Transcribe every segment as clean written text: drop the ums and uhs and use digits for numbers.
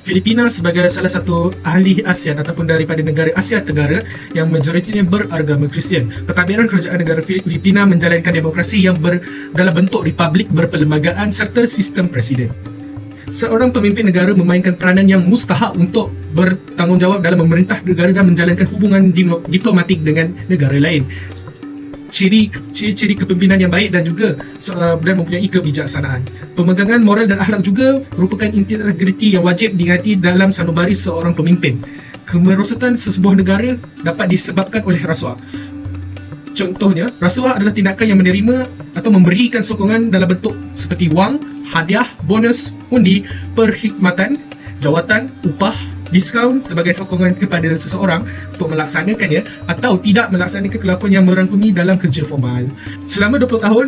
Filipina sebagai salah satu ahli ASEAN ataupun daripada negara Asia Tenggara yang majoritinya beragama Kristian. Pentadbiran Kerajaan Negara Filipina menjalankan demokrasi yang dalam bentuk republik berperlembagaan serta sistem presiden. Seorang pemimpin negara memainkan peranan yang mustahak untuk bertanggungjawab dalam memerintah negara dan menjalankan hubungan diplomatik dengan negara lain. Ciri-ciri kepimpinan yang baik dan juga dan mempunyai kebijaksanaan. Pemegangan moral dan akhlak juga merupakan integriti yang wajib diingati dalam sanubari seorang pemimpin. Kemerosotan sesebuah negara dapat disebabkan oleh rasuah. Contohnya, rasuah adalah tindakan yang menerima atau memberikan sokongan dalam bentuk seperti wang, hadiah, bonus, undi, perkhidmatan, jawatan, upah, diskaun sebagai sokongan kepada seseorang untuk melaksanakannya atau tidak melaksanakan kelakuan yang merangkumi dalam kerja formal. Selama 20 tahun,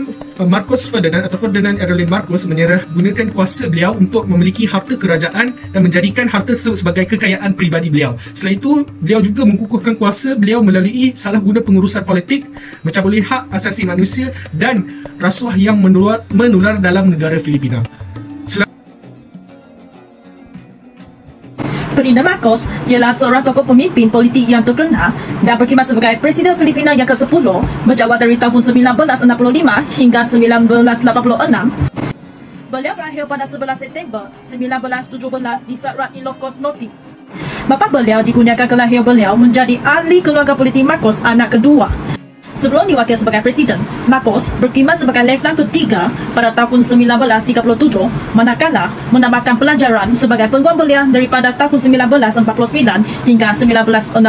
Marcos Ferdinand atau Ferdinand Aurelian Marcos menyerahgunakan kuasa beliau untuk memiliki harta kerajaan dan menjadikan harta tersebut sebagai kekayaan peribadi beliau. Selain itu, beliau juga mengukuhkan kuasa beliau melalui salah guna pengurusan politik, mencabuli hak asasi manusia dan rasuah yang menular dalam negara Filipina. Ferdinand Marcos ialah seorang tokoh pemimpin politik yang terkenal dan berkhidmat sebagai Presiden Filipina yang ke-10 menjabat dari tahun 1965 hingga 1986. Beliau berakhir pada 11 September 1917 di Serat Ilocos Norte. Bapa beliau digunakan kelahir beliau menjadi ahli keluarga politik Marcos anak kedua. Sebelum diwakil sebagai Presiden, Marcos berkhidmat sebagai Letnan ketiga pada tahun 1937, manakala menambahkan pelajaran sebagai pengguam belia daripada tahun 1949 hingga 1965.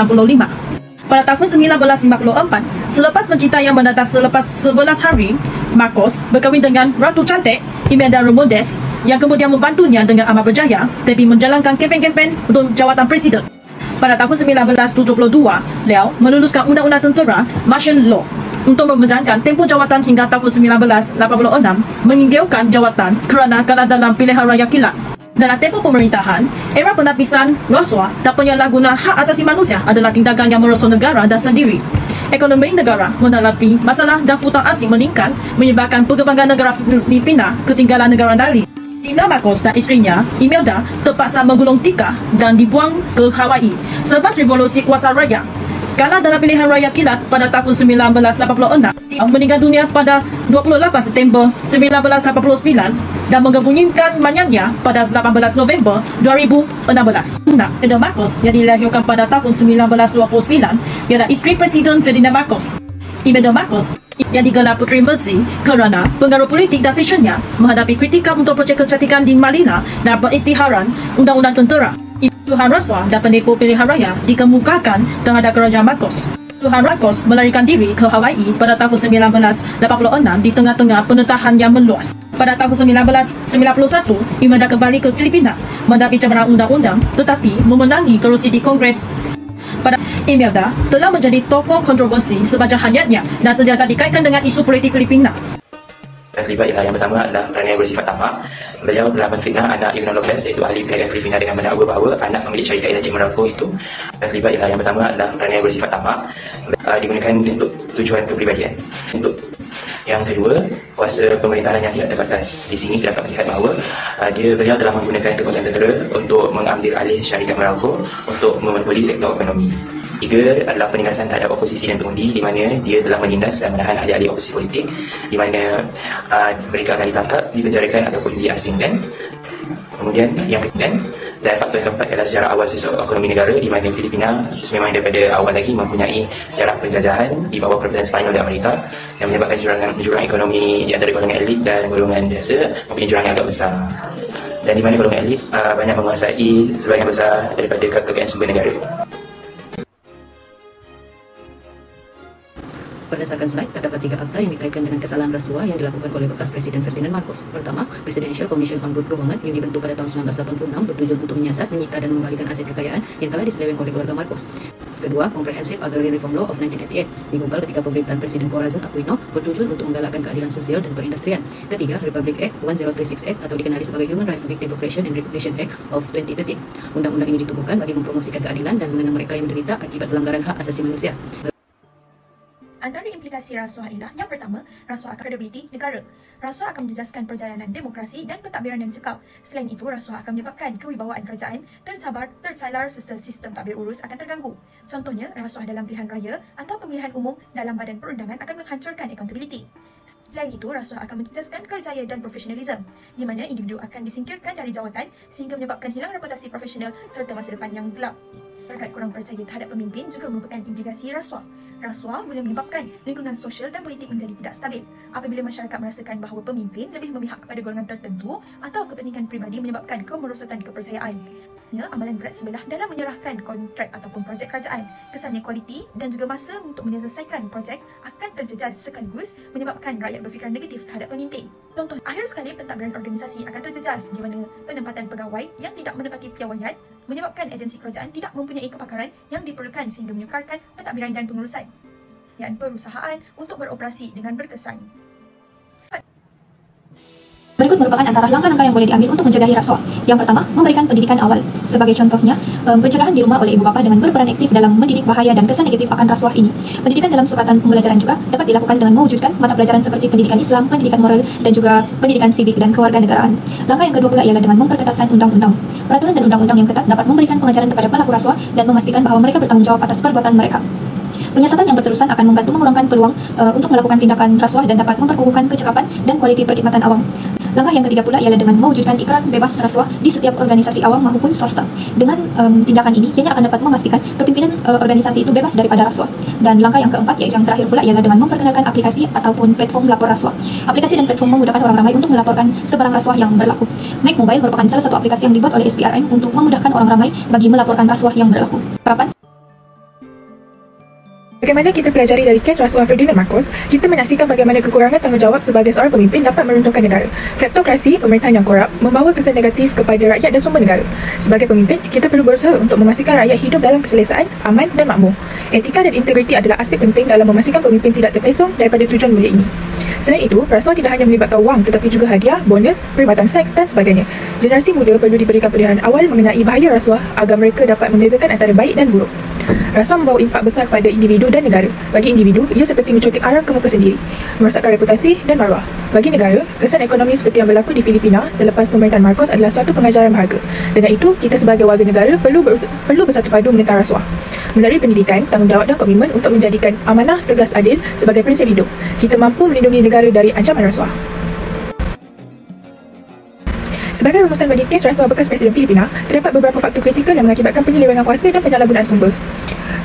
Pada tahun 1954, selepas pencintaian mendatar selepas 11 hari, Marcos berkahwin dengan Ratu Cantik, Imelda Romondes, yang kemudian membantunya dengan amat berjaya, tapi menjalankan kempen-kempen untuk jawatan Presiden. Pada tahun 1972, beliau meluluskan Undang-Undang Tentera Martial Law untuk memperpanjangkan tempoh jawatan hingga tahun 1986, meninggalkan jawatan kerana kalah dalam pilihan raya kilat. Dalam tempoh pemerintahan, era penapisan rasuah dan penyalahgunaan hak asasi manusia adalah tindakan yang merosak negara dan sendiri. Ekonomi negara menghadapi masalah dan hutang asing meningkat, menyebabkan perkembangan negara Filipina ketinggalan negara lain. Ferdinand Marcos dan isterinya, Imelda, terpaksa menggulung tikar dan dibuang ke Hawaii selepas revolusi kuasa raya. Kalah dalam pilihan raya kilat pada tahun 1986, meninggal dunia pada 28 September 1989 dan menggabungkan mayatnya pada 18 November 2016. Ferdinand Marcos yang dilahirkan pada tahun 1929 ialah isteri Presiden Ferdinand Marcos. Imelda Marcos yang digelar Puteri Mercy kerana pengaruh politik dan fashionnya menghadapi kritikan untuk projek kecantikan di Manila dan pengisytiharan Undang-Undang Tentera. Tuhan rasuah dan penipu pilihan raya dikemukakan terhadap kerajaan Marcos. Tuhan Marcos melarikan diri ke Hawaii pada tahun 1986 di tengah-tengah penentahan yang meluas. Pada tahun 1991, Imelda kembali ke Filipina menghadapi cabaran undang-undang tetapi memenangi kerusi di Kongres. Pada Imelda telah menjadi tokoh kontroversi sepanjang hayatnya dan sentiasa dikaitkan dengan isu politik Filipina. Terlibat ialah yang pertama adalah kerana yang bersifat tamak. Beliau telah menfitnah anak Ibn Lopez iaitu ahli perniagaan Filipina dengan mendakwa bahawa anak pemilik syarikat Eladik Merauke itu. Terlibat ialah yang pertama adalah kerana yang bersifat tamak, digunakan untuk tujuan kepribadian. Untuk yang kedua, kuasa pemerintahan yang tidak terbatas. Di sini dapat melihat bahawa beliau telah menggunakan kekuasaan tentera untuk mengambil alih syarikat Merauke untuk memonopoli sektor ekonomi. Tiga adalah penindasan terhadap oposisi dan pengundi, di mana dia telah menindas dan menahan ahli-ahli oposisi politik, di mana mereka akan ditangkap, dipenjarakan ataupun diasingkan. Kemudian yang ketiga, dan faktor yang keempat adalah sejarah awal sosial ekonomi negara, di mana Filipina memang daripada awal lagi mempunyai sejarah penjajahan di bawah perbuatan Sepanyol dan Amerika yang menyebabkan jurang ekonomi di antara golongan elit dan golongan biasa mempunyai jurang yang agak besar. Dan di mana golongan elit banyak menguasai sebahagian besar daripada kekayaan sumber negara. Berdasarkan slide, terdapat 3 akta yang dikaitkan dengan kesalahan rasuah yang dilakukan oleh bekas Presiden Ferdinand Marcos. Pertama, Presidential Commission on Good Government yang dibentuk pada tahun 1986 bertujuan untuk menyiasat, menyita dan mengembalikan aset kekayaan yang telah diseleweng oleh keluarga Marcos. Kedua, Comprehensive Agrarian Reform Law of 1988 dibuka ketika pemerintahan Presiden Corazon Aquino bertujuan untuk menggalakkan keadilan sosial dan perindustrian. Ketiga, Republic Act 1036 Act atau dikenali sebagai Human Rights Victim Oppression and Recognition Act of 2013. Undang-undang ini ditubuhkan bagi mempromosikan keadilan dan mengenang mereka yang menderita akibat pelanggaran hak asasi manusia. Antara implikasi rasuah ialah yang pertama, rasuah akan kredibiliti negara. Rasuah akan menjejaskan perjalanan demokrasi dan pentadbiran yang cekap. Selain itu, rasuah akan menyebabkan kewibawaan kerajaan tercalar serta sistem tadbir urus akan terganggu. Contohnya, rasuah dalam pilihan raya atau pemilihan umum dalam badan perundangan akan menghancurkan accountability. Selain itu, rasuah akan menjejaskan kerjaya dan profesionalism, di mana individu akan disingkirkan dari jawatan sehingga menyebabkan hilang reputasi profesional serta masa depan yang gelap. Masyarakat kurang percaya terhadap pemimpin juga merupakan implikasi rasuah. Rasuah boleh menyebabkan lingkungan sosial dan politik menjadi tidak stabil. Apabila masyarakat merasakan bahawa pemimpin lebih memihak kepada golongan tertentu atau kepentingan peribadi menyebabkan kemerosotan kepercayaan. Amalan berat sebelah dalam menyerahkan kontrak ataupun projek kerajaan. Kesannya kualiti dan juga masa untuk menyelesaikan projek akan terjejas sekaligus menyebabkan rakyat berfikiran negatif terhadap pemimpin. Contoh, akhir sekali pentadbiran organisasi akan terjejas di mana penempatan pegawai yang tidak menepati piawaian menyebabkan agensi kerajaan tidak mempunyai kepakaran yang diperlukan sehingga menyukarkan pentadbiran dan pengurusan dan perusahaan untuk beroperasi dengan berkesan. Berikut merupakan antara langkah-langkah yang boleh diambil untuk mencegahi rasuah. Yang pertama, memberikan pendidikan awal. Sebagai contohnya, pencegahan di rumah oleh ibu bapa dengan berperan aktif dalam mendidik bahaya dan kesan negatif akan rasuah ini. Pendidikan dalam sukatan pembelajaran juga dapat dilakukan dengan mewujudkan mata pelajaran seperti pendidikan Islam, pendidikan moral, dan juga pendidikan sivik dan kewarganegaraan. Langkah yang kedua pula ialah dengan memperketatkan undang-undang. Peraturan dan undang-undang yang ketat dapat memberikan pengajaran kepada pelaku rasuah dan memastikan bahwa mereka bertanggung jawab atas perbuatan mereka. Penyiasatan yang berterusan akan membantu mengurangkan peluang untuk melakukan tindakan rasuah dan dapat memperkukuhkan kecekapan dan kualiti perkhidmatan awam. Langkah yang ketiga pula ialah dengan mewujudkan ikrar bebas rasuah di setiap organisasi awam maupun swasta. Dengan tindakan ini, ianya akan dapat memastikan kepimpinan organisasi itu bebas daripada rasuah. Dan langkah yang keempat, yaitu yang terakhir pula, ialah dengan memperkenalkan aplikasi ataupun platform lapor rasuah. Aplikasi dan platform memudahkan orang ramai untuk melaporkan sebarang rasuah yang berlaku. Make Mobile merupakan salah satu aplikasi yang dibuat oleh SPRM untuk memudahkan orang ramai bagi melaporkan rasuah yang berlaku. Kapan? Bagaimana kita pelajari dari kes rasuah Ferdinand Marcos, kita menyaksikan bagaimana kekurangan tanggungjawab sebagai seorang pemimpin dapat meruntuhkan negara. Kleptokrasi, pemerintahan yang korup, membawa kesan negatif kepada rakyat dan sumber negara. Sebagai pemimpin, kita perlu berusaha untuk memastikan rakyat hidup dalam keselesaan, aman dan makmur. Etika dan integriti adalah aspek penting dalam memastikan pemimpin tidak terpesong daripada tujuan mulia ini. Selain itu, rasuah tidak hanya melibatkan wang tetapi juga hadiah, bonus, perkhidmatan seks dan sebagainya. Generasi muda perlu diberikan peliharaan awal mengenai bahaya rasuah agar mereka dapat membezakan antara baik dan buruk. Rasuah membawa impak besar kepada individu dan negara. Bagi individu, ia seperti mencotik arang ke muka sendiri, merosakkan reputasi dan maruah. Bagi negara, kesan ekonomi seperti yang berlaku di Filipina selepas pemerintahan Marcos adalah suatu pengajaran berharga. Dengan itu, kita sebagai warga negara perlu bersatu padu menentang rasuah. Melalui pendidikan, tanggungjawab dan komitmen untuk menjadikan amanah, tegas, adil sebagai prinsip hidup, kita mampu melindungi negara dari ancaman rasuah. Sebagai rumusan bagi kes rasuah bekas Presiden Filipina, terdapat beberapa faktor kritikal yang mengakibatkan penyelewengan kuasa dan penyalahgunaan sumber.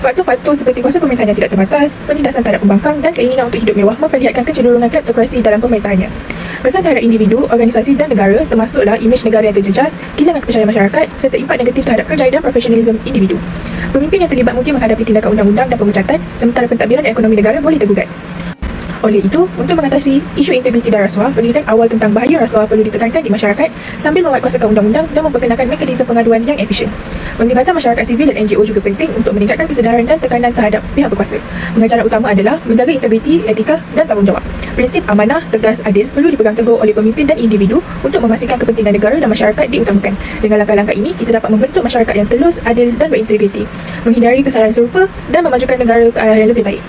Faktor-faktor seperti kuasa pemerintahan yang tidak terbatas, penindasan terhadap pembangkang dan keinginan untuk hidup mewah memperlihatkan kecenderungan kleptokrasi dalam pemerintahannya. Kesan terhadap individu, organisasi dan negara termasuklah imej negara yang terjejas, kehilangan kepercayaan masyarakat serta impak negatif terhadap kerjaya dan profesionalisme individu. Pemimpin yang terlibat mungkin menghadapi tindakan undang-undang dan pemecatan, sementara pentadbiran dan ekonomi negara boleh tergugat. Oleh itu, untuk mengatasi isu integriti dan rasuah, pendidikan awal tentang bahaya rasuah perlu ditekankan di masyarakat sambil menguatkuasakan undang-undang dan memperkenalkan mekanisme pengaduan yang efisien. Penglibatan masyarakat sivil dan NGO juga penting untuk meningkatkan kesedaran dan tekanan terhadap pihak berkuasa. Pengajaran utama adalah menjaga integriti, etika dan tanggungjawab. Prinsip amanah, tegas, adil perlu dipegang teguh oleh pemimpin dan individu untuk memastikan kepentingan negara dan masyarakat diutamakan. Dengan langkah-langkah ini, kita dapat membentuk masyarakat yang telus, adil dan berintegriti, menghindari kesalahan serupa dan memajukan negara ke arah yang lebih baik.